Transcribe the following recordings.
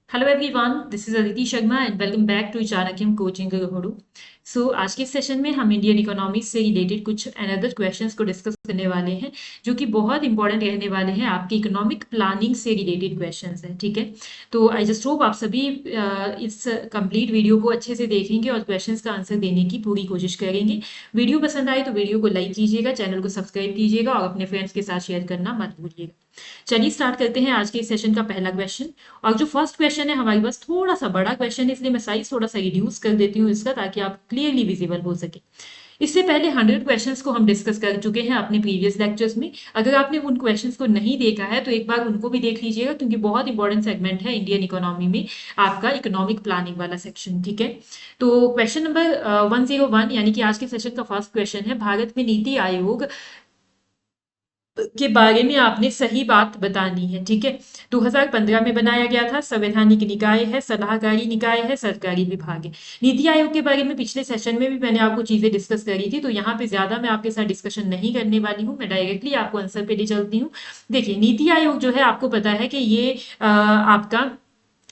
Hello everyone, this is Aditi Sharma and welcome back to Chanakyam coaching Guru. So आज के session में हम इंडियन इकोनॉमी से रिलेटेड कुछ अनदर क्वेश्चंस को डिस्कस करने वाले हैं जो कि बहुत इंपॉर्टेंट रहने वाले हैं। आपकी इकोनॉमिक प्लानिंग से रिलेटेड क्वेश्चंस हैं, ठीक है। तो आई जस्ट होप आप सभी इस कंप्लीट वीडियो को अच्छे से देखेंगे और क्वेश्चंस का आंसर देने की पूरी कोशिश करेंगे। वीडियो पसंद आए तो वीडियो को लाइक कीजिएगा, चैनल को सब्सक्राइब कीजिएगा और अपने फ्रेंड्स के साथ शेयर करना मत भूलिएगा। चलिए स्टार्ट करते हैं आज के सेशन का पहला क्वेश्चन। और जो फर्स्ट क्वेश्चन है हमारे पास थोड़ा सा बड़ा क्वेश्चन है, इसलिए मैं साइज थोड़ा सा रिड्यूस कर देती हूँ इसका, ताकि आप क्लियरली विजिबल हो सके। इससे पहले 100 क्वेश्चंस को हम डिस्कस कर चुके हैं अपने प्रीवियस लेक्चर्स में। अगर आपने उन क्वेश्चंस को नहीं देखा है तो एक बार उनको भी देख लीजिएगा, क्योंकि बहुत इंपॉर्टेंट सेगमेंट है इंडियन इकोनॉमी में आपका इकोनॉमिक प्लानिंग वाला सेक्शन, ठीक है। तो क्वेश्चन नंबर 101 यानी कि आज के सेशन का फर्स्ट क्वेश्चन है, भारत में नीति आयोग के बारे में आपने सही बात बतानी है, ठीक है। 2015 में बनाया गया था, संवैधानिक निकाय है, सलाहकारी निकाय है, सरकारी विभाग है। नीति आयोग के बारे में पिछले सेशन में भी मैंने आपको चीजें डिस्कस करी थी, तो यहाँ पे ज्यादा मैं आपके साथ डिस्कशन नहीं करने वाली हूँ, मैं डायरेक्टली आपको आंसर पे ले चलती हूँ। देखिए, नीति आयोग जो है आपको पता है कि ये आपका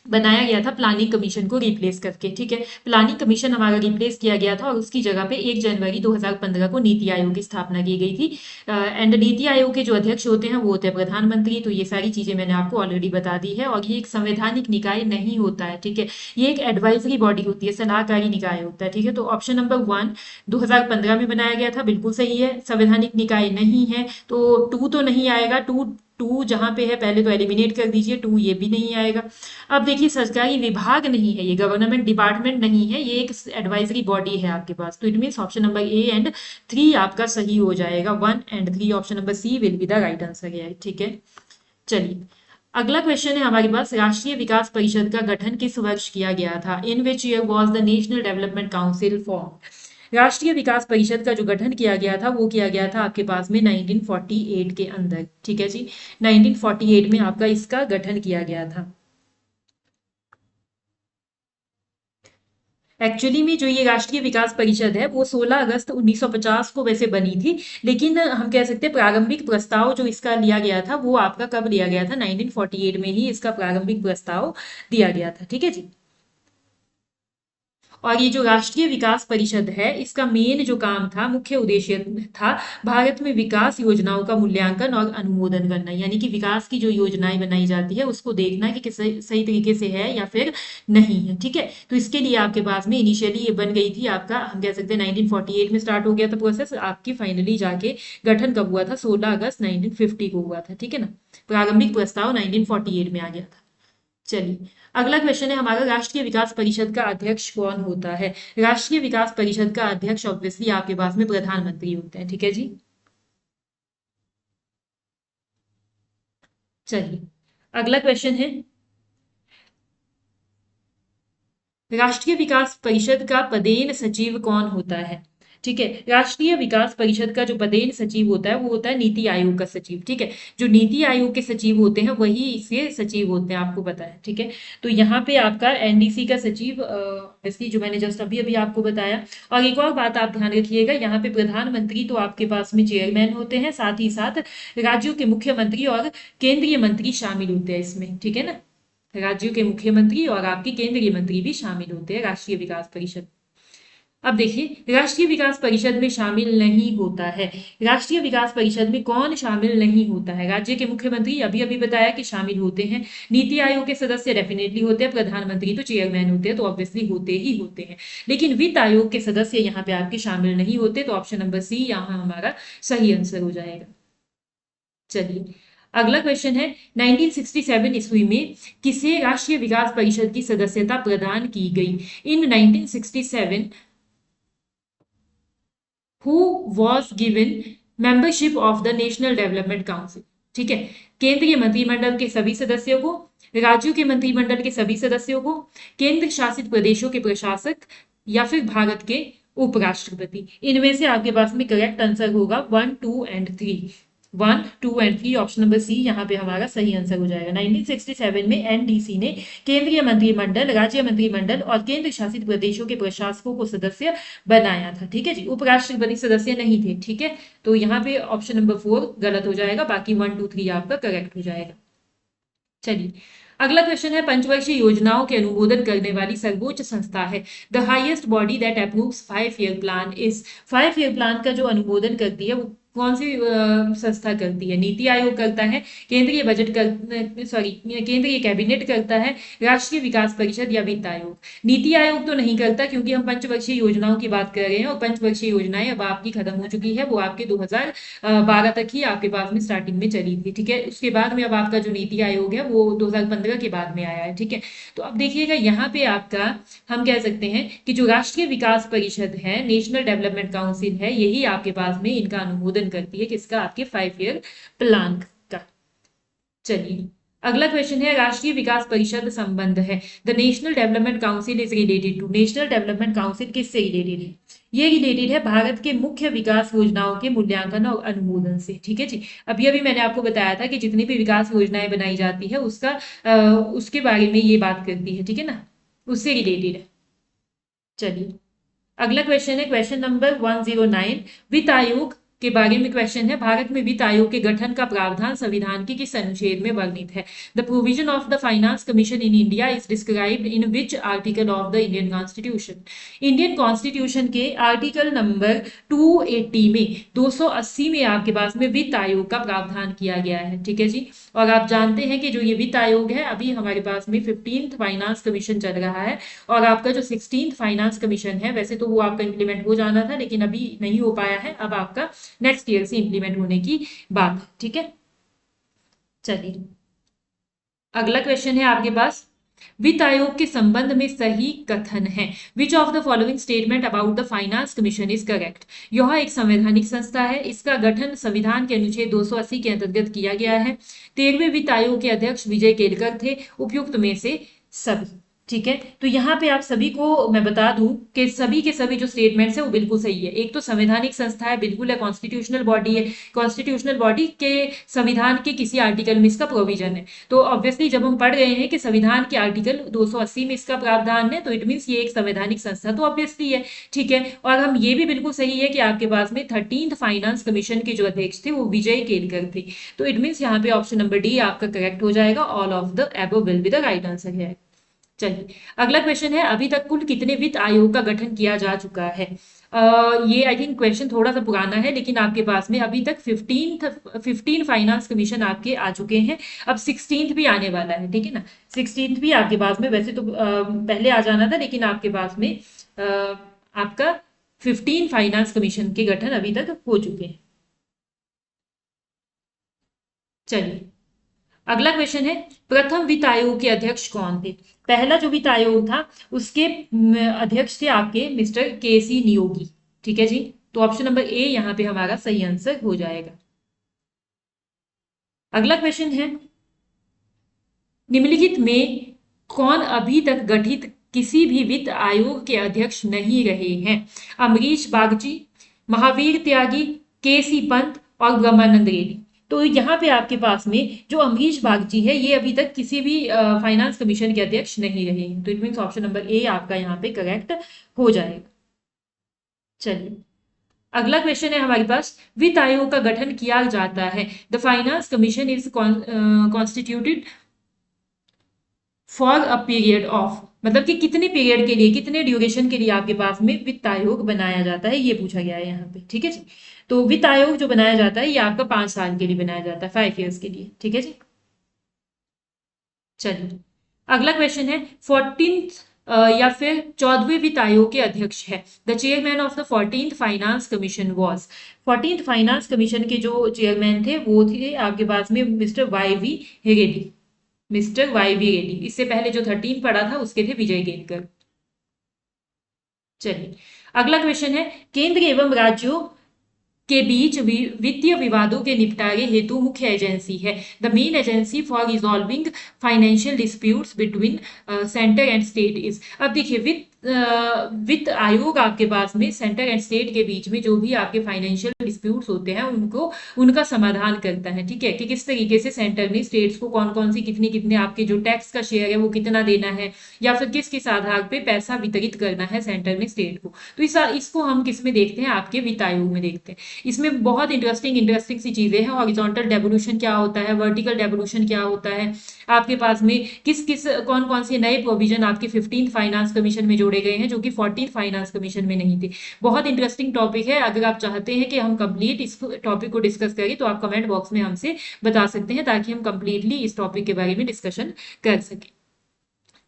बनाया गया था प्लानिंग कमीशन को रिप्लेस करके, ठीक है। प्लानिंग कमीशन हमारा रिप्लेस किया गया था और उसकी जगह पे 1 जनवरी 2015 को नीति आयोग की स्थापना की गई थी। एंड नीति आयोग के जो अध्यक्ष होते हैं वो होते हैं प्रधानमंत्री। तो ये सारी चीजें मैंने आपको ऑलरेडी बता दी है, और ये एक संवैधानिक निकाय नहीं होता है, ठीक है। ये एक एडवाइजरी बॉडी होती है, सलाहकारी निकाय होता है, ठीक है। तो ऑप्शन नंबर 1 2015 में बनाया गया था, बिल्कुल सही है। संवैधानिक निकाय नहीं है, तो 2 तो नहीं आएगा। टू जहां पे है पहले तो एलिमिनेट कर दीजिए, 2 ये भी नहीं आएगा। अब देखिए, सरकारी विभाग नहीं है, ये गवर्नमेंट डिपार्टमेंट नहीं है, ये एक एडवाइजरी बॉडी है आपके पास। तो it mean option number A and 3 आपका सही हो जाएगा। 1 and 3 option number C will be the right answer है, ठीक है। चलिए, अगला क्वेश्चन है हमारे पास, राष्ट्रीय विकास परिषद का गठन किस वर्ष किया गया था? In which year was the national development council form? राष्ट्रीय विकास परिषद का जो गठन किया गया था वो किया गया था आपके पास में 1948 के अंदर, ठीक है जी। 1948 में आपका इसका गठन किया गया था। एक्चुअली में जो ये राष्ट्रीय विकास परिषद है वो 16 अगस्त 1950 को वैसे बनी थी, लेकिन हम कह सकते हैं प्रारंभिक प्रस्ताव जो इसका लिया गया था वो आपका कब लिया गया था? 1948 में ही इसका प्रारंभिक प्रस्ताव दिया गया था, ठीक है जी। और ये जो राष्ट्रीय विकास परिषद है इसका मेन जो काम था, मुख्य उद्देश्य था, भारत में विकास योजनाओं का मूल्यांकन और अनुमोदन करना। यानी कि विकास की जो योजनाएं बनाई जाती है उसको देखना कि किस सही तरीके से है या फिर नहीं है, ठीक है। तो इसके लिए आपके पास में इनिशियली ये बन गई थी आपका, हम कह सकते हैं 1948 में स्टार्ट हो गया था प्रोसेस, आपकी फाइनली जाके गठन कब हुआ था? 16 अगस्त 1950 को हुआ था, ठीक है ना। प्रारंभिक प्रस्ताव 1948 में आ गया था। चलिए, अगला क्वेश्चन है हमारा, राष्ट्रीय विकास परिषद का अध्यक्ष कौन होता है? राष्ट्रीय विकास परिषद का अध्यक्ष ऑब्वियसली आपके पास में प्रधानमंत्री होते हैं, ठीक है जी। चलिए, अगला क्वेश्चन है, राष्ट्रीय विकास परिषद का पदेन सचिव कौन होता है? ठीक है, राष्ट्रीय विकास परिषद का जो पदेन सचिव होता है वो होता है नीति आयोग का सचिव, ठीक है। जो नीति आयोग के सचिव होते हैं वही इसके सचिव होते हैं, आपको पता है, ठीक है। तो यहाँ पे आपका एनडीसी का सचिव इसकी जो मैंने जस्ट अभी अभी आपको बताया। और एक और बात आप ध्यान रखिएगा, यहाँ पे प्रधानमंत्री तो आपके पास में चेयरमैन होते हैं, साथ ही साथ राज्यों के मुख्यमंत्री और केंद्रीय मंत्री शामिल होते हैं इसमें, ठीक है ना। राज्यों के मुख्यमंत्री और आपके केंद्रीय मंत्री भी शामिल होते हैं राष्ट्रीय विकास परिषद। अब देखिए, राष्ट्रीय विकास परिषद में शामिल नहीं होता है। राष्ट्रीय विकास परिषद में कौन शामिल नहीं होता है? राज्य के मुख्यमंत्री अभी अभी बताया कि शामिल होते हैं, नीति आयोग के सदस्य डेफिनेटली होते हैं, प्रधानमंत्री तो चेयरमैन होते हैं, तो ऑब्वियसली होते ही होते हैं। लेकिन वित्त आयोग के सदस्य यहाँ पे आपके शामिल नहीं होते, तो ऑप्शन नंबर सी यहाँ हमारा सही आंसर हो जाएगा। चलिए, अगला क्वेश्चन है, 1967 ईस्वी में किसे राष्ट्रीय विकास परिषद की सदस्यता प्रदान की गई? इन 1967 who was given membership of the national development council? ठीक है, केंद्रीय मंत्रिमंडल के सभी सदस्यों को, राज्यों के मंत्रिमंडल के सभी सदस्यों को, केंद्र शासित प्रदेशों के प्रशासक, या फिर भारत के उपराष्ट्रपति। इनमें से आपके पास में करेक्ट आंसर होगा 1, 2 and 3। 1, 2 and 3 option number C यहाँ पे हमारा सही आंसर हो जाएगा। 1967 में एनडीसी ने केंद्रीय मंत्रिमंडल, राज्य मंत्रिमंडल और केंद्र शासित प्रदेशों के प्रशासकों को सदस्य बनाया था, ठीक है जी। उपराष्ट्रपति सदस्य नहीं थे, ठीक है। तो यहाँ पे ऑप्शन नंबर 4 गलत हो जाएगा, बाकी 1, 2, 3 आपका करेक्ट हो जाएगा। चलिए, अगला क्वेश्चन है पंचवर्षीय योजनाओं के अनुमोदन करने वाली सर्वोच्च संस्था है। The highest body that approves 5 year plan is. 5 year plan का जो अनुमोदन करती है वो कौन सी संस्था करती है? नीति आयोग करता है, केंद्रीय बजट कर सॉरी केंद्रीय कैबिनेट करता है, राष्ट्रीय विकास परिषद या वित्त आयोग। नीति आयोग तो नहीं करता क्योंकि हम पंचवर्षीय योजनाओं की बात कर रहे हैं और पंचवर्षीय योजनाएं अब आपकी खत्म हो चुकी है, वो आपके 2012 तक ही आपके पास में स्टार्टिंग में चली थी, ठीक है। उसके बाद में अब आपका जो नीति आयोग है वो 2015 के बाद में आया है, ठीक है। तो अब देखिएगा यहाँ पे आपका हम कह सकते हैं कि जो राष्ट्रीय विकास परिषद है, नेशनल डेवलपमेंट काउंसिल है, यही आपके पास में इनका अनुमोदन करती है, किसका? आपके 5 ईयर प्लान का। चलिए अगला क्वेश्चन है राष्ट्रीय विकास परिषद संबंध है। The national development Council is related to. National development Council किससे रिलेटेड है? ये रिलेटेड है भारत के मुख्य विकास योजनाओं के मूल्यांकन और अनुमोदन से, ठीक है जी। अभी मैंने आपको बताया था कि जितनी भी विकास योजनाएं बनाई जाती है उसके बारे में ये बात करती है, ठीक है ना, उससे रिलेटेड है। चलिए अगला क्वेश्चन है क्वेश्चन नंबर 109। वित्त आयोग के बारे में क्वेश्चन है। भारत में वित्त आयोग के गठन का प्रावधान संविधान के किस अनुच्छेद में वर्णित है? The provision of the finance commission in India is described in which article of the Indian constitution. Indian constitution के आर्टिकल नंबर 280 में 280 में आपके पास में वित्त आयोग का प्रावधान किया गया है, ठीक है जी। और आप जानते हैं कि जो ये वित्त आयोग है अभी हमारे पास में 15th फाइनेंस कमीशन चल रहा है और आपका जो 16th फाइनेंस कमीशन है वैसे तो वो आपका इंप्लीमेंट हो जाना था लेकिन अभी नहीं हो पाया है, अब आपका नेक्स्ट ईयर से इंप्लीमेंट होने की बात है, ठीक है। चलिए अगला क्वेश्चन है आपके पास वित्त आयोग के संबंध में सही कथन है। Which of the following statement about the finance commission is correct? यह एक संवैधानिक संस्था है, इसका गठन संविधान के अनुच्छेद 280 के अंतर्गत किया गया है। 13वें वित्त आयोग के अध्यक्ष विजय केलकर थे। उपयुक्त में से सभी, ठीक है। तो यहाँ पे आप सभी को मैं बता दूं कि सभी के सभी जो स्टेटमेंट्स है वो बिल्कुल सही है। एक तो संवैधानिक संस्था है, बिल्कुल है, कॉन्स्टिट्यूशनल बॉडी है, कॉन्स्टिट्यूशनल बॉडी के संविधान के किसी आर्टिकल में इसका प्रोविजन है। तो ऑब्वियसली जब हम पढ़ रहे हैं कि संविधान के आर्टिकल 280 में इसका प्रावधान है तो इट मीन्स ये एक संवैधानिक संस्था तो ऑब्वियसली है, ठीक है। और हम ये भी बिल्कुल सही है कि आपके पास में 13th फाइनेंस कमीशन के जो अध्यक्ष थे वो विजय केलकर थे। तो इट मीन्स यहाँ पे ऑप्शन नंबर डी आपका करेक्ट हो जाएगा। All of the above will be the right answer है। चलिए अगला क्वेश्चन है अभी तक कुल कितने वित्त आयोग का गठन किया जा चुका है? ये आई थिंक क्वेश्चन थोड़ा सा पुराना है लेकिन आपके पास में अभी तक 15 फाइनेंस कमीशन आपके आ चुके हैं। अब 16th भी आने वाला है, ठीक है ना। 16th भी आपके पास में वैसे तो पहले आ जाना था लेकिन आपके पास में आपका 15 फाइनेंस कमीशन के गठन अभी तक हो चुके हैं। चलिए अगला क्वेश्चन है प्रथम वित्त आयोग के अध्यक्ष कौन थे? पहला जो वित्त आयोग था उसके अध्यक्ष थे आपके मिस्टर केसी नियोगी, ठीक है जी। तो ऑप्शन नंबर ए यहाँ पे हमारा सही आंसर हो जाएगा। अगला क्वेश्चन है निम्नलिखित में कौन अभी तक गठित किसी भी वित्त आयोग के अध्यक्ष नहीं रहे हैं? अमरीश बागची, महावीर त्यागी, केसी पंत और ब्रह्मानंद रेड्डी। तो यहाँ पे आपके पास में जो अमरीश बागची है ये अभी तक किसी भी फाइनेंस कमीशन के अध्यक्ष नहीं रहे हैं। तो इट मीन्स ऑप्शन नंबर ए आपका यहाँ पे करेक्ट हो जाएगा। चलिए अगला क्वेश्चन है हमारे पास वित्त आयोग का गठन किया जाता है। The finance commission is constituted for a period of, मतलब कि कितने पीरियड के लिए, कितने ड्यूरेशन के लिए आपके पास में वित्त आयोग बनाया जाता है ये पूछा गया है यहाँ पे, ठीक है जी। तो वित्त आयोग जो बनाया जाता है ये आपका 5 साल के लिए बनाया जाता है, 5 ईयर्स के लिए, ठीक है जी। चलिए अगला क्वेश्चन है 14th या फिर 14वें वित्त आयोग के अध्यक्ष है। The chairman of the 14th finance commission was. 14th finance commission के जो चेयरमैन थे वो थे आपके पास में mister Y V Reddy, mister Y V Reddy. इससे पहले जो 13 पढ़ा था उसके थे विजय केलकर। चलिए अगला क्वेश्चन है केंद्र एवं राज्यों के बीच वित्तीय विवादों के निपटारे हेतु मुख्य एजेंसी है। The main agency for resolving financial disputes between centre and state is. अब देखिए वित्त आयोग आपके पास में सेंटर एंड स्टेट के बीच में जो भी आपके फाइनेंशियल डिस्प्यूट्स होते हैं उनको उनका समाधान करता है, ठीक है, कि किस तरीके से सेंटर ने स्टेट्स को कौन कौन सी कितनी कितने आपके जो टैक्स का शेयर है वो कितना देना है, या फिर किस किस आधार पे पैसा वितरित करना है सेंटर ने स्टेट को। तो इसको हम किस में देखते हैं, आपके वित्त आयोग में देखते हैं। इसमें बहुत इंटरेस्टिंग इंटरेस्टिंग सी चीजें हैं। हॉरिजॉन्टल डेवोल्यूशन क्या होता है, वर्टिकल डेवोल्यूशन क्या होता है, आपके पास में किस किस कौन कौन से नए प्रोविजन आपके 15th फाइनेंस कमीशन में जोड़े गए हैं जो कि 14th फाइनेंस कमीशन में नहीं थे। बहुत इंटरेस्टिंग टॉपिक है। अगर आप चाहते हैं कि हम कंप्लीट इस टॉपिक को डिस्कस करें तो आप कमेंट बॉक्स में हमसे बता सकते हैं ताकि हम कंप्लीटली इस टॉपिक के बारे में डिस्कशन कर सकें।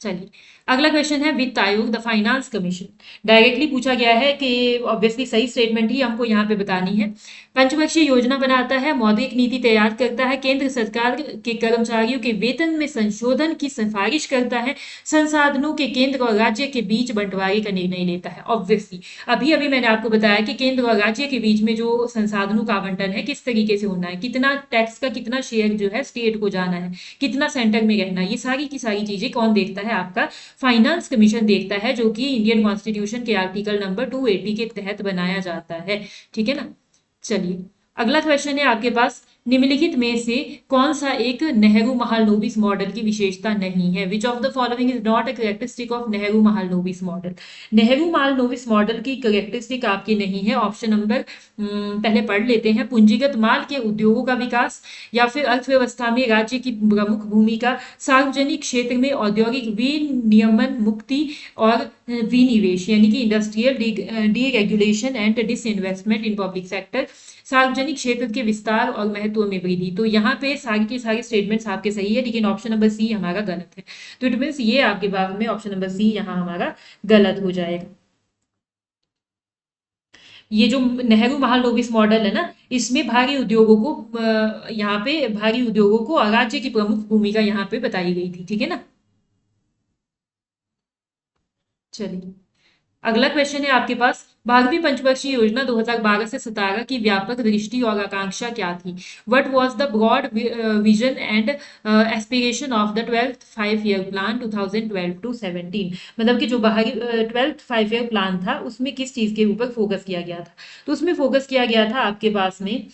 चलिए, अगला क्वेश्चन है वित्त आयोग द फाइनेंस कमीशन। डायरेक्टली पूछा गया है कि ऑब्वियसली सही स्टेटमेंट ही हमको यहाँ पे बतानी है। पंचवर्षीय योजना बनाता है, मौद्रिक नीति तैयार करता है, केंद्र सरकार के कर्मचारियों के वेतन में संशोधन की सिफारिश करता है, संसाधनों के केंद्र और राज्य के बीच बंटवारे का निर्णय लेता है। ऑब्वियसली अभी अभी मैंने आपको बताया कि केंद्र और राज्य के बीच में जो संसाधनों का आवंटन है किस तरीके से होना है, कितना टैक्स का कितना शेयर जो है स्टेट को जाना है, कितना सेंटर में रहना है, ये सारी की सारी चीजें कौन देखता है, आपका फाइनेंस कमीशन देखता है, जो कि इंडियन कॉन्स्टिट्यूशन के आर्टिकल नंबर 280 के तहत बनाया जाता है, ठीक है ना। चलिए, अगला क्वेश्चन है आपके पास, निम्नलिखित में से कौन सा एक नेहरू महालनोबिस मॉडल की विशेषता नहीं है? Which of the following is not a characteristic of Nehru Mahalanobis model? Nehru Mahalanobis model की कैरेक्टरिस्टिक आपकी नहीं है। ऑप्शन नंबर पहले पढ़ लेते हैं। पूंजीगत माल के उद्योगों का विकास, या फिर अर्थव्यवस्था में राज्य की प्रमुख भूमिका, सार्वजनिक क्षेत्र में औद्योगिक विनियमन मुक्ति और विनिवेश यानी कि industrial deregulation and disinvestment in public sector, सार्वजनिक क्षेत्र के विस्तार और महत्व में वृद्धि। तो यहाँ पे सारी के सारे स्टेटमेंट्स आपके सही है, लेकिन ऑप्शन नंबर सी हमारा गलत है। तो इट मीन्स ये आपके भाग में ऑप्शन नंबर सी यहाँ हमारा गलत हो जाएगा। ये जो नेहरू महालनोबिस मॉडल है ना, इसमें भारी उद्योगों को यहाँ पे भारी उद्योगों को राज्य की प्रमुख भूमिका यहाँ पे बताई गई थी, ठीक है ना। चलिए, अगला क्वेश्चन है आपके पास, भारतीय पंचवर्षीय योजना 2012 से 17 की व्यापक दृष्टि और आकांक्षा क्या थी? What was the broad vision and aspiration of the 12th 5 year plan 2012 to 17? मतलब कि जो बाहरी 12th 5 ईयर प्लान था उसमें किस चीज के ऊपर फोकस किया गया था? तो उसमें फोकस किया गया था आपके पास में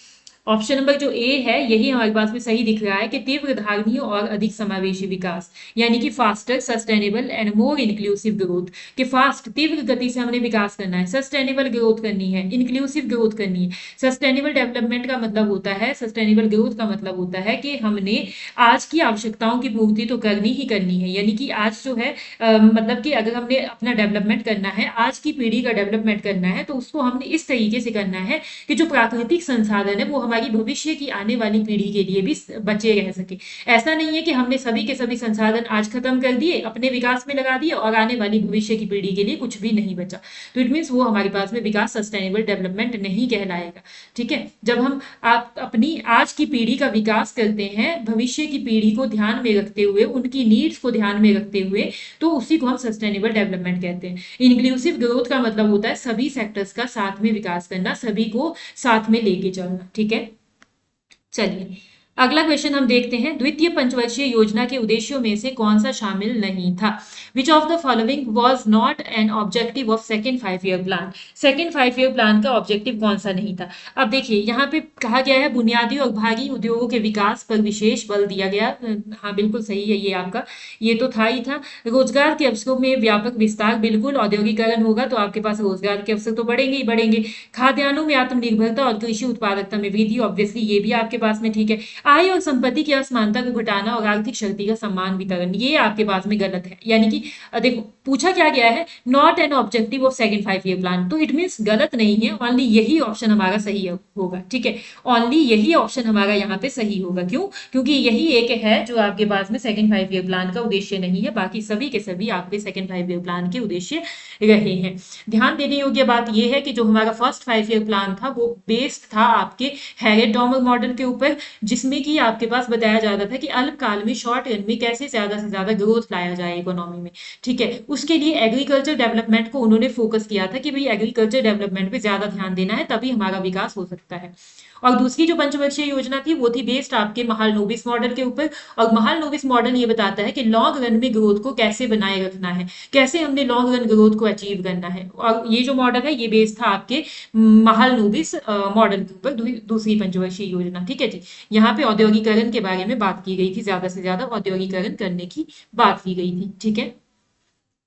ऑप्शन नंबर जो ए है यही हमारे पास में सही दिख रहा है कि तीव्र धारणीय और अधिक समावेशी विकास, यानी कि faster sustainable and more inclusive growth. कि फास्ट तीव्र गति से हमने विकास करना है, सस्टेनेबल ग्रोथ करनी है, इंक्लूसिव ग्रोथ करनी है। सस्टेनेबल डेवलपमेंट का मतलब होता है, सस्टेनेबल ग्रोथ का मतलब होता है कि हमने आज की आवश्यकताओं की पूर्ति तो करनी ही करनी है, यानी कि आज जो है मतलब कि अगर हमने अपना डेवलपमेंट करना है, आज की पीढ़ी का डेवलपमेंट करना है, तो उसको हमने इस तरीके से करना है कि जो प्राकृतिक संसाधन है वो हमारी भविष्य की आने वाली पीढ़ी के लिए भी बचे रह सके। ऐसा नहीं है कि हमने सभी के सभी संसाधन आज खत्म कर दिए, अपने विकास में लगा दिए और आने वाली भविष्य की पीढ़ी के लिए कुछ भी नहीं बचा। तो इट मीन्स वो हमारे पास में विकास सस्टेनेबल डेवलपमेंट नहीं कहलाएगा, ठीक है। जब हम आप अपनी आज की पीढ़ी का विकास करते हैं भविष्य की पीढ़ी को ध्यान में रखते हुए, उनकी नीड्स को ध्यान में रखते हुए, तो उसी को हम सस्टेनेबल डेवलपमेंट कहते हैं। इंक्लूसिव ग्रोथ का मतलब होता है सभी सेक्टर्स का साथ में विकास करना, सभी को साथ में लेके चलना, ठीक है। चलिए, अगला क्वेश्चन हम देखते हैं, द्वितीय पंचवर्षीय योजना के उद्देश्यों में से कौन सा शामिल नहीं था? Which of the following was not an objective of second 5 year plan? Second 5 year plan का ऑब्जेक्टिव कौन सा नहीं था? अब देखिए, यहाँ पे कहा गया है बुनियादी और भारी उद्योगों के विकास पर विशेष बल दिया गया। हाँ बिल्कुल सही है ये आपका, ये तो था ही था। रोजगार के अवसरों में व्यापक विस्तार, बिल्कुल औद्योगिकरण होगा तो आपके पास रोजगार के अवसर तो बढ़ेंगे ही बढ़ेंगे। खाद्यान्नों में आत्मनिर्भरता और कृषि उत्पादकता में वृद्धि, ऑब्वियसली ये भी आपके पास में ठीक है। आय और संपत्ति की असमानता को घटाना और आर्थिक शक्ति का समान वितरण, ये आपके पास में गलत है। यानी कि देखो पूछा क्या गया है, not an objective of second 5 year plan, तो इट मीन्स गलत नहीं है, ओनली यही ऑप्शन हमारा सही होगा, ठीक है। ओनली यही ऑप्शन हमारा यहाँ पे सही होगा। क्यों? क्योंकि यही एक है जो आपके पास में सेकंड 5 ईयर प्लान का उद्देश्य नहीं है, बाकी सभी के सभी आपके सेकंड 5 ईयर प्लान के उद्देश्य रहे हैं। ध्यान देने योग्य बात यह है कि जो हमारा फर्स्ट 5 ईयर प्लान था वो बेस्ड था आपके हैरेट डॉमर मॉडल के ऊपर, जिसमें कि आपके पास बताया जाता था कि अल्पकाल में शॉर्ट रन में कैसे ज्यादा से ज्यादा ग्रोथ लाया जाए इकोनॉमी में, ठीक है। उसके लिए एग्रीकल्चर डेवलपमेंट को उन्होंने फोकस किया था कि भाई एग्रीकल्चर डेवलपमेंट पे ज्यादा ध्यान देना है, तभी हमारा विकास हो सकता है। और दूसरी जो पंचवर्षीय योजना थी वो थी बेस्ड आपके महालनोबिस मॉडल के ऊपर। और महालनोबिस मॉडल ये बताता है कि लॉन्ग रन में ग्रोथ को कैसे बनाए रखना है, कैसे हमने लॉन्ग रन ग्रोथ को अचीव करना है। और ये जो मॉडल है ये बेस्ड था आपके महालनोबिस मॉडल के ऊपर, दूसरी पंचवर्षीय योजना। ठीक है जी, यहाँ पे औद्योगिकरण के बारे में बात की गई थी, ज्यादा से ज्यादा औद्योगिकरण करने की बात की गई थी। ठीक है,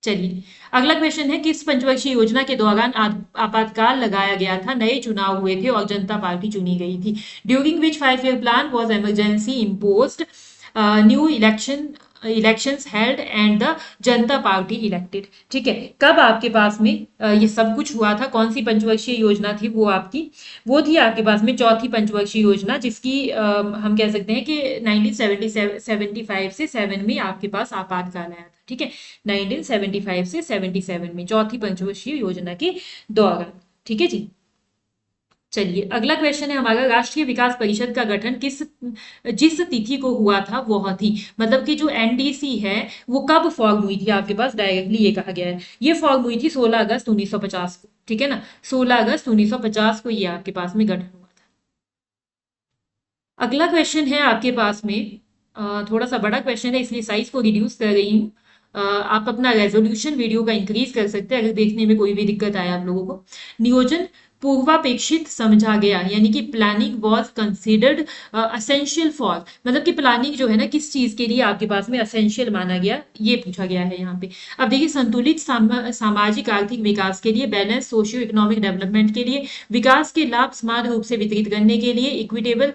चलिए अगला क्वेश्चन है, किस पंचवर्षीय योजना के दौरान आपातकाल लगाया गया था, नए चुनाव हुए थे और जनता पार्टी चुनी गई थी? During which 5 year plan was emergency imposed, new elections held and the Janata party elected. ठीक है, कब आपके पास में ये सब कुछ हुआ था, कौन सी पंचवर्षीय योजना थी वो आपकी? वो थी आपके पास में चौथी पंचवर्षीय योजना, जिसकी हम कह सकते हैं कि 1975 से 7 में आपके पास आपातकाल आया था। ठीक है, 1975 से 77 में चौथी पंचवर्षीय योजना के दौरान। ठीक है जी, चलिए अगला क्वेश्चन है हमारा, राष्ट्रीय विकास परिषद का गठन जिस तिथि को हुआ था वह थी, मतलब कि जो एनडीसी है वो कब फॉर्म हुई थी? आपके पास डायरेक्टली ये कहा गया है, ये फॉर्म हुई थी 16 अगस्त 1950 को। ठीक है ना, 16 अगस्त 1950 को ये आपके पास में गठन हुआ था। अगला क्वेश्चन है आपके पास में, थोड़ा सा बड़ा क्वेश्चन है इसलिए साइज को रिड्यूस कर रही हूँ। आप अपना रेजोल्यूशन वीडियो का इंक्रीज कर सकते हैं अगर देखने में कोई भी दिक्कत आए आप लोगों को। नियोजन पूर्वापेक्षित समझा गया, यानी कि planning was considered essential for, मतलब कि प्लानिंग जो है ना किस चीज के लिए आपके पास में असेंशियल माना गया, ये पूछा गया है यहाँ पे। अब देखिए, संतुलित सामाजिक आर्थिक विकास के लिए, बैलेंस सोशियो इकोनॉमिक डेवलपमेंट के लिए, विकास के लाभ समान रूप से वितरित करने के लिए, equitable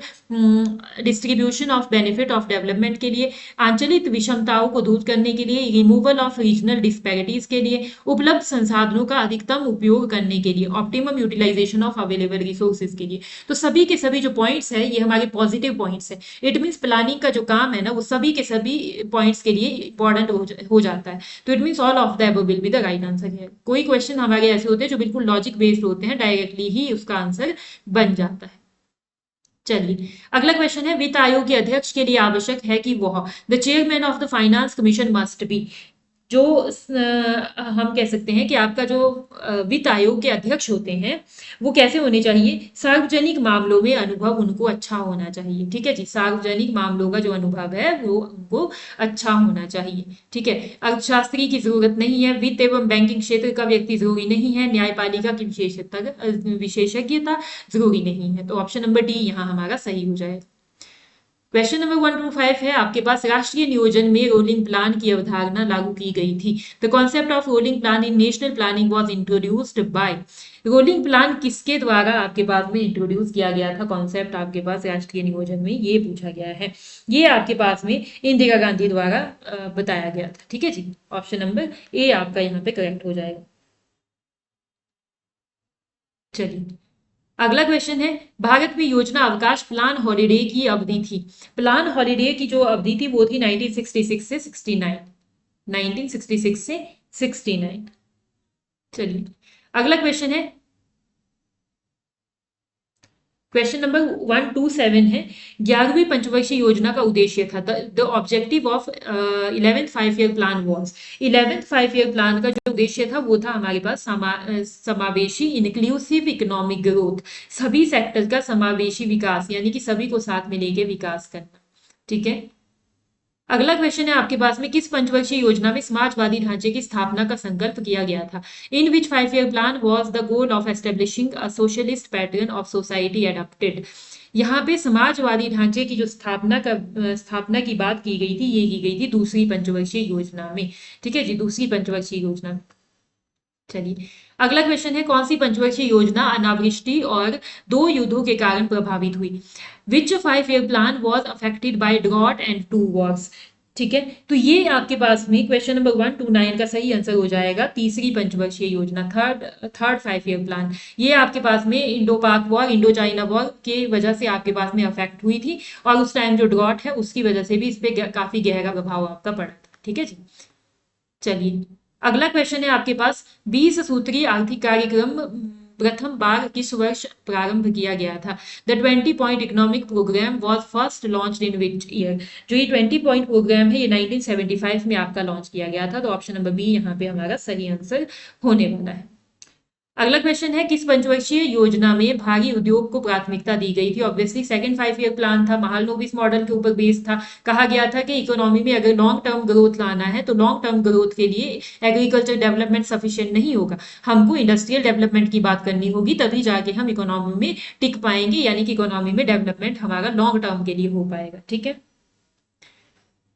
distribution of benefit of development के लिए, आंचलिक विषमताओं को दूर करने के लिए, रिमूवल ऑफ रीजनल डिस्पैरिटीज के लिए, उपलब्ध संसाधनों का अधिकतम उपयोग करने के लिए, optimum utilisation of available resources के लिए। तो सभी के सभी जो पॉइंट्स है ये हमारे पॉजिटिव पॉइंट्स है। इट मीन्स प्लानिंग का जो काम है ना वो सभी के सभी पॉइंट्स के लिए इंपॉर्टेंट हो जाता है। तो it means all of the above will be the right answer है। कोई क्वेश्चन हमारे ऐसे होते हैं जो बिल्कुल लॉजिक बेस्ड होते हैं, डायरेक्टली ही उसका आंसर बन जाता है। चलिए अगला क्वेश्चन है, वित्त आयोग के अध्यक्ष के लिए आवश्यक है कि वह the chairman of the finance commission must be, जो हम कह सकते हैं कि आपका जो वित्त आयोग के अध्यक्ष होते हैं वो कैसे होने चाहिए? सार्वजनिक मामलों में अनुभव उनको अच्छा होना चाहिए। ठीक है जी, सार्वजनिक मामलों का जो अनुभव है वो उनको अच्छा होना चाहिए। ठीक है, अर्थशास्त्री की जरूरत नहीं है, वित्त एवं बैंकिंग क्षेत्र का व्यक्ति जरूरी नहीं है, न्यायपालिका की विशेषज्ञता जरूरी नहीं है। तो ऑप्शन नंबर डी यहाँ हमारा सही हो जाएगा। क्वेश्चन नंबर 125 है आपके पास, राष्ट्रीय नियोजन में रोलिंग प्लान की अवधारणा लागू की गई थी। The concept of rolling plan in national planning was introduced by, rolling plan किसके द्वारा आपके पास में इंट्रोड्यूस किया गया था? कॉन्सेप्ट आपके पास राष्ट्रीय नियोजन में ये पूछा गया है, ये आपके पास में इंदिरा गांधी द्वारा बताया गया था। ठीक है जी, ऑप्शन नंबर ए आपका यहाँ पे करेक्ट हो जाएगा। चलिए अगला क्वेश्चन है, भारत में योजना अवकाश प्लान हॉलिडे की अवधि थी, प्लान हॉलिडे की जो अवधि थी वो थी 1966 से 69, 1966 से 69। चलिए अगला क्वेश्चन है, क्वेश्चन नंबर 127 है, 11वीं पंचवर्षीय योजना का उद्देश्य था, the objective of 11th 5 year plan was, 11th 5 year plan का जो उद्देश्य था वो था हमारे पास समावेशी इंक्लूसिव इकोनॉमिक ग्रोथ, सभी सेक्टर का समावेशी विकास, यानी कि सभी को साथ में लेके विकास करना। ठीक है, अगला क्वेश्चन है आपके पास में, किस पंचवर्षीय योजना में समाजवादी ढांचे की स्थापना का संकल्प किया गया था? In which 5 year plan was the goal of establishing a socialist pattern of society adopted. यहाँ पे समाजवादी ढांचे की जो स्थापना की बात की गई थी, ये की गई थी दूसरी पंचवर्षीय योजना में। ठीक है जी, दूसरी पंचवर्षीय योजना में। चलिए अगला क्वेश्चन है, कौन सी पंचवर्षीय योजना अनावृष्टि और 2 युद्धों के कारण प्रभावित हुई? Which 5 year plan was affected by drought and 2 wars? ठीक है, तो ये आपके पास में क्वेश्चन नंबर 129 का सही आंसर हो जाएगा, तीसरी पंचवर्षीय योजना, थर्ड 5 ईयर प्लान। ये आपके पास में इंडो पाक वॉर, इंडो चाइना वॉर के वजह से आपके पास में अफेक्ट हुई थी, और उस टाइम जो ड्रॉट है उसकी वजह से भी इस पे काफी गहरा प्रभाव आपका पड़ा था। ठीक है जी, चलिए अगला क्वेश्चन है आपके पास, 20 सूत्रीय आर्थिक कार्यक्रम प्रथम बार किस वर्ष प्रारंभ किया गया था? The 20 point economic programme was first launch in which year? जो ये 20 पॉइंट प्रोग्राम है ये 1975 में आपका लॉन्च किया गया था। तो ऑप्शन नंबर बी यहाँ पे हमारा सही आंसर होने वाला है। अगला क्वेश्चन है, किस पंचवर्षीय योजना में भारी उद्योग को प्राथमिकता दी गई थी? ऑब्वियसली सेकंड 5 ईयर प्लान था, महालनोबिस मॉडल के ऊपर बेस्ड था। कहा गया था कि इकोनॉमी में अगर लॉन्ग टर्म ग्रोथ लाना है तो लॉन्ग टर्म ग्रोथ के लिए एग्रीकल्चर डेवलपमेंट सफिशिएंट नहीं होगा, हमको इंडस्ट्रियल डेवलपमेंट की बात करनी होगी, तभी जाके हम इकोनॉमी में टिक पाएंगे, यानी कि इकोनॉमी में डेवलपमेंट हमारा लॉन्ग टर्म के लिए हो पाएगा। ठीक है।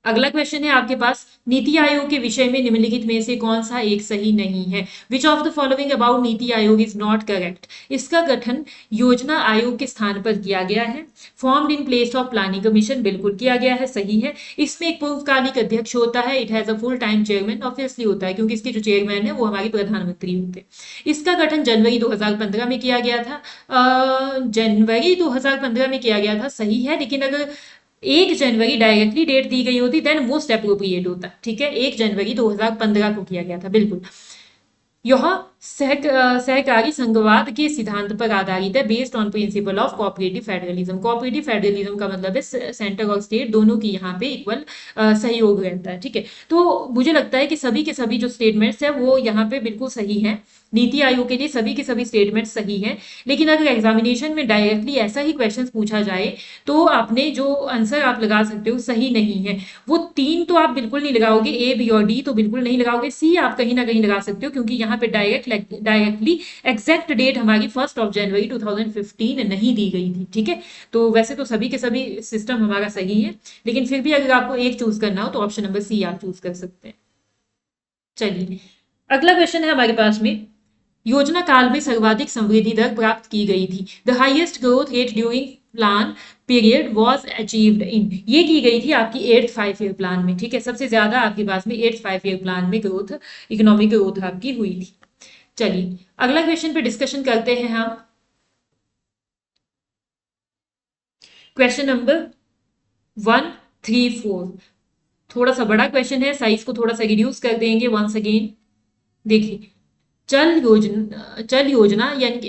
अगला क्वेश्चन है आपके पास, नीति आयोग के विषय में निम्नलिखित में से कौन सा एक सही नहीं है? Which of the following about NITI Aayog is not correct? इसका गठन योजना आयोग के स्थान पर किया गया है। Formed in place of planning commission, बिल्कुल किया गया है, सही है। इसमें एक पूर्वकालिक अध्यक्ष होता है, it has a full time chairman, obviously होता है क्योंकि इसके जो चेयरमैन है वो हमारे प्रधानमंत्री होते हैं। इसका गठन जनवरी 2015 में किया गया था। जनवरी 2015 में किया गया था, सही है, लेकिन अगर 1 जनवरी डायरेक्टली डेट दी गई होती देन मोस्ट अप्रोप्रिएट होता। ठीक है, 1 जनवरी 2015 को किया गया था, बिल्कुल। यह सहकारी संघवाद के सिद्धांत पर आधारित है, based on principle of cooperative federalism. Cooperative federalism का मतलब है सेंटर और स्टेट दोनों की यहाँ पे इक्वल सहयोग रहता है। ठीक है, तो मुझे लगता है कि सभी के सभी जो स्टेटमेंट्स है वो यहाँ पे बिल्कुल सही है। नीति आयोग के लिए सभी के सभी स्टेटमेंट सही हैं, लेकिन अगर एग्जामिनेशन में डायरेक्टली ऐसा ही क्वेश्चन पूछा जाए तो आपने जो आंसर आप लगा सकते हो सही नहीं है। वो 3 तो आप बिल्कुल नहीं लगाओगे, ए बी और डी तो बिल्कुल नहीं लगाओगे, सी आप कहीं ना कहीं लगा सकते हो क्योंकि यहाँ पे डायरेक्टली एग्जैक्ट डेट हमारी 1 जनवरी 2015 नहीं दी गई थी। ठीक है, तो वैसे तो सभी के सभी सिस्टम हमारा सही है, लेकिन फिर भी अगर आपको एक चूज करना हो तो ऑप्शन नंबर सी आप चूज कर सकते हैं। चलिए, अगला क्वेश्चन है हमारे पास में, योजना काल में सर्वाधिक समृद्धि दर प्राप्त की गई थी। The highest growth rate during plan period was achieved in, ये की गई थी आपकी 8th 5 ईयर प्लान में। ठीक है, सबसे ज्यादा आपके पास में 8th 5 ईयर प्लान में ग्रोथ, इकोनॉमिक ग्रोथ आपकी हुई थी। चलिए, अगला क्वेश्चन पे डिस्कशन करते हैं हम। क्वेश्चन नंबर 134, थोड़ा सा बड़ा क्वेश्चन है, साइज को थोड़ा सा रिड्यूस कर देंगे वंस अगेन। देखिए, चल योजना यानी कि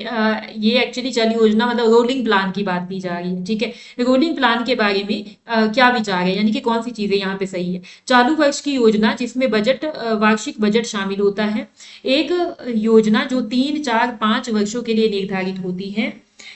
ये एक्चुअली चल योजना मतलब रोलिंग प्लान की बात की जा रही है। ठीक है, रोलिंग प्लान के बारे में क्या विचार है, यानी कि कौन सी चीजें यहाँ पे सही है? चालू वर्ष की योजना जिसमें बजट वार्षिक बजट शामिल होता है, एक योजना जो 3 4 5 वर्षों के लिए निर्धारित होती है,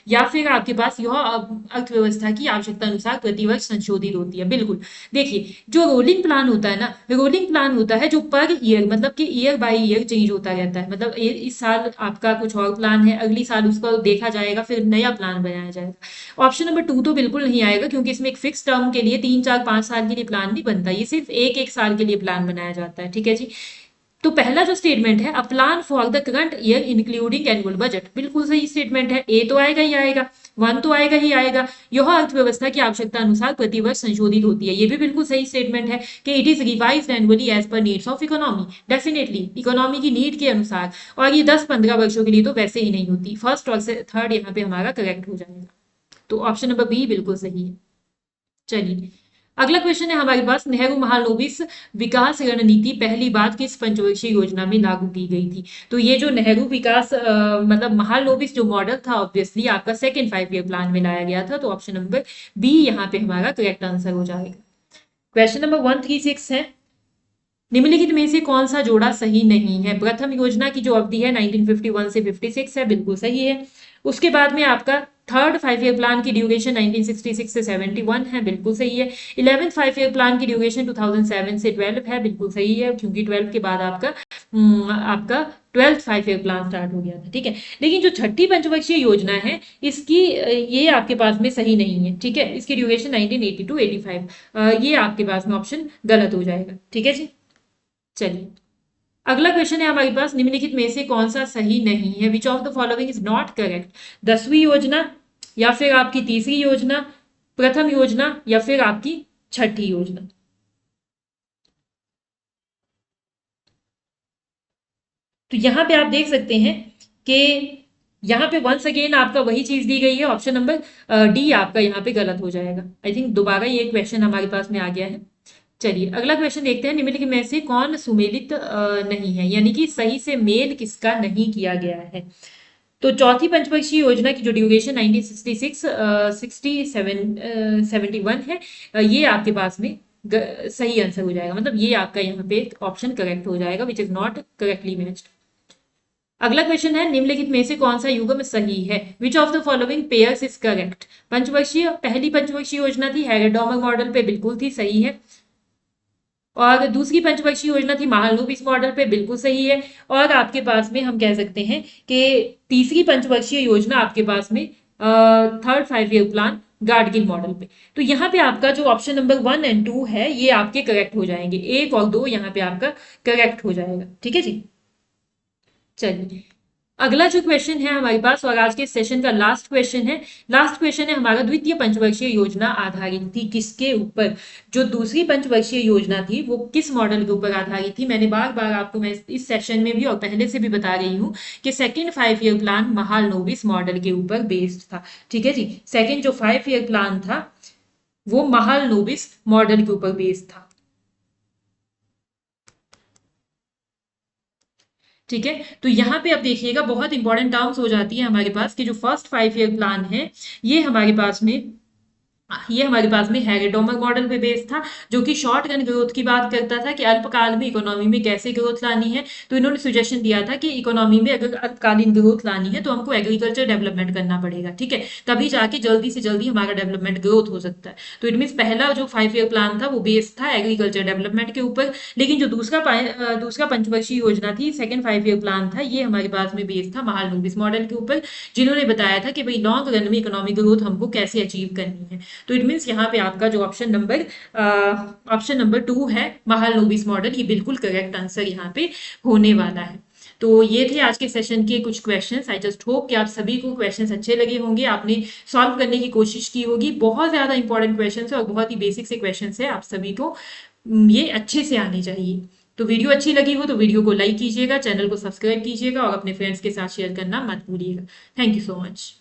या फिर आपके पास यह अर्थव्यवस्था की आवश्यकता अनुसार प्रतिवर्ष संशोधित होती है। बिल्कुल, देखिए जो रोलिंग प्लान होता है ना, रोलिंग प्लान होता है जो पर ईयर मतलब कि ईयर बाय ईयर चेंज होता रहता है। मतलब इस साल आपका कुछ और प्लान है, अगली साल उसको देखा जाएगा, फिर नया प्लान बनाया जाएगा। ऑप्शन नंबर 2 तो बिल्कुल नहीं आएगा क्योंकि इसमें एक फिक्स टर्म के लिए 3 4 5 साल के लिए प्लान नहीं बनता, ये सिर्फ एक साल के लिए प्लान बनाया जाता है। ठीक है जी, तो पहला जो स्टेटमेंट है, a plan for the current year including annual budget, बिल्कुल सही स्टेटमेंट है। ए तो आएगा ही आएगा, 1 तो आएगा ही आएगा। यह अर्थव्यवस्था की आवश्यकता अनुसार प्रतिवर्ष संशोधित होती है, ये भी बिल्कुल सही स्टेटमेंट है कि it is revised annually as per needs of economy, definitely economy की नीड के अनुसार। और ये 10 15 वर्षों के लिए तो वैसे ही नहीं होती। फर्स्ट और थर्ड यहाँ पे हमारा करेक्ट हो जाएगा, तो ऑप्शन नंबर बी बिल्कुल सही है। चलिए, अगला क्वेश्चन है हमारे पास, नेहरू महालनोबिस विकास रणनीति पहली बार किस पंचवर्षीय योजना में लागू की गई थी? तो ये जो नेहरू विकास मतलब महालनोबिस जो मॉडल था, ऑब्वियसली आपका सेकंड 5 ईयर प्लान में लाया गया था, तो ऑप्शन नंबर बी यहाँ पे हमारा करेक्ट आंसर हो जाएगा। क्वेश्चन नंबर 136 है, निम्नलिखित में से कौन सा जोड़ा सही नहीं है? प्रथम योजना की जो अवधि है 1951 से 56 है, बिल्कुल सही है। उसके बाद में आपका थर्ड 5 ईयर प्लान की ड्यूरेशन 1966 से 71 है, बिल्कुल सही है। 11th 5 ईयर प्लान की ड्यूरेशन 2007 से 12 है, बिल्कुल सही है, क्योंकि 12 के बाद आपका 12th 5 ईयर प्लान स्टार्ट हो गया था। ठीक है, लेकिन जो छठी पंचवर्षीय योजना है इसकी ये आपके पास में सही नहीं है। ठीक है, इसकी ड्यूरेशन 1980 to 85, ये आपके पास में ऑप्शन गलत हो जाएगा। ठीक है जी, चलिए, अगला क्वेश्चन है हमारे पास, निम्नलिखित में से कौन सा सही नहीं है? Which of the following is not correct? 10वीं योजना, या फिर आपकी तीसरी योजना, प्रथम योजना, या फिर आपकी छठी योजना? तो यहां पे आप देख सकते हैं कि यहाँ पे वंस अगेन आपका वही चीज दी गई है, ऑप्शन नंबर डी आपका यहाँ पे गलत हो जाएगा। आई थिंक दोबारा ये क्वेश्चन हमारे पास में आ गया है। चलिए, अगला क्वेश्चन देखते हैं, निम्नलिखित में से कौन सुमेलित नहीं है, यानी कि सही से मेल किसका नहीं किया गया है? तो चौथी पंचवर्षीय योजना की जो ड्यूरेशन 1966 67 71 है, ये आपके पास में सही आंसर हो जाएगा, मतलब ये आपका यहाँ पे ऑप्शन करेक्ट हो जाएगा, which is not correctly matched. अगला क्वेश्चन है निम्नलिखित में से कौन सा युग्म सही है? Which of the following pairs is correct? पंचवर्षीय, पहली पंचवर्षीय योजना थी हैगर-डॉमर मॉडल पे, बिल्कुल थी, सही है। और दूसरी पंचवर्षीय योजना थी महालनोबिस मॉडल पे, बिल्कुल सही है। और आपके पास में हम कह सकते हैं कि तीसरी पंचवर्षीय योजना आपके पास में third 5 year plan Gadgil model पे। तो यहाँ पे आपका जो ऑप्शन नंबर 1 और 2 है ये आपके करेक्ट हो जाएंगे, 1 और 2 यहाँ पे आपका करेक्ट हो जाएगा। ठीक है जी, चलिए अगला जो क्वेश्चन है हमारे पास और आज के सेशन का लास्ट क्वेश्चन है। लास्ट क्वेश्चन है हमारा, द्वितीय पंचवर्षीय योजना आधारित थी किसके ऊपर? जो दूसरी पंचवर्षीय योजना थी वो किस मॉडल के ऊपर आधारित थी? मैंने बार बार आपको मैं इस सेशन में भी और पहले से भी बता रही हूँ कि second 5 year plan Mahalanobis model के ऊपर बेस्ड था। ठीक है जी, सेकेंड जो 5 ईयर प्लान था वो महालनोबिस मॉडल के ऊपर बेस्ड था। ठीक है, तो यहाँ पे अब देखिएगा बहुत इंपॉर्टेंट टर्म्स हो जाती है हमारे पास कि जो फर्स्ट 5 ईयर प्लान है ये हमारे पास में हैगर-डॉमर मॉडल पे बेस्ड था, जो कि शॉर्ट रन ग्रोथ की बात करता था कि अल्पकाल में इकोनॉमी में कैसे ग्रोथ लानी है। तो इन्होंने सुजेशन दिया था कि इकोनॉमी में अगर अल्पकालीन ग्रोथ लानी है तो हमको एग्रीकल्चर डेवलपमेंट करना पड़ेगा। ठीक है, तभी जाके जल्दी से जल्दी हमारा डेवलपमेंट ग्रोथ हो सकता है। तो इट मीन्स पहला जो 5 ईयर प्लान था वो बेस्ड था एग्रीकल्चर डेवलपमेंट के ऊपर, लेकिन जो दूसरा पंचवर्षीय योजना थी, सेकेंड 5 ईयर प्लान था, ये हमारे पास में बेस्ड था महालनोबिस मॉडल के ऊपर, जिन्होंने बताया था कि भाई लॉन्ग रन में इकोनॉमिक ग्रोथ हमको कैसे अचीव करनी है। तो इट मीन्स यहाँ पे आपका जो ऑप्शन नंबर 2 है महालनोबिस मॉडल, ये बिल्कुल करेक्ट आंसर यहाँ पे होने वाला है। तो ये थे आज के सेशन के कुछ क्वेश्चंस। आई जस्ट होप कि आप सभी को क्वेश्चंस अच्छे लगे होंगे, आपने सॉल्व करने की कोशिश की होगी। बहुत ज्यादा इंपॉर्टेंट क्वेश्चंस है और बहुत ही बेसिक से क्वेश्चंस है, आप सभी को ये अच्छे से आने चाहिए। तो वीडियो अच्छी लगी हो तो वीडियो को लाइक कीजिएगा, चैनल को सब्सक्राइब कीजिएगा और अपने फ्रेंड्स के साथ शेयर करना मत भूलिएगा। Thank you so much.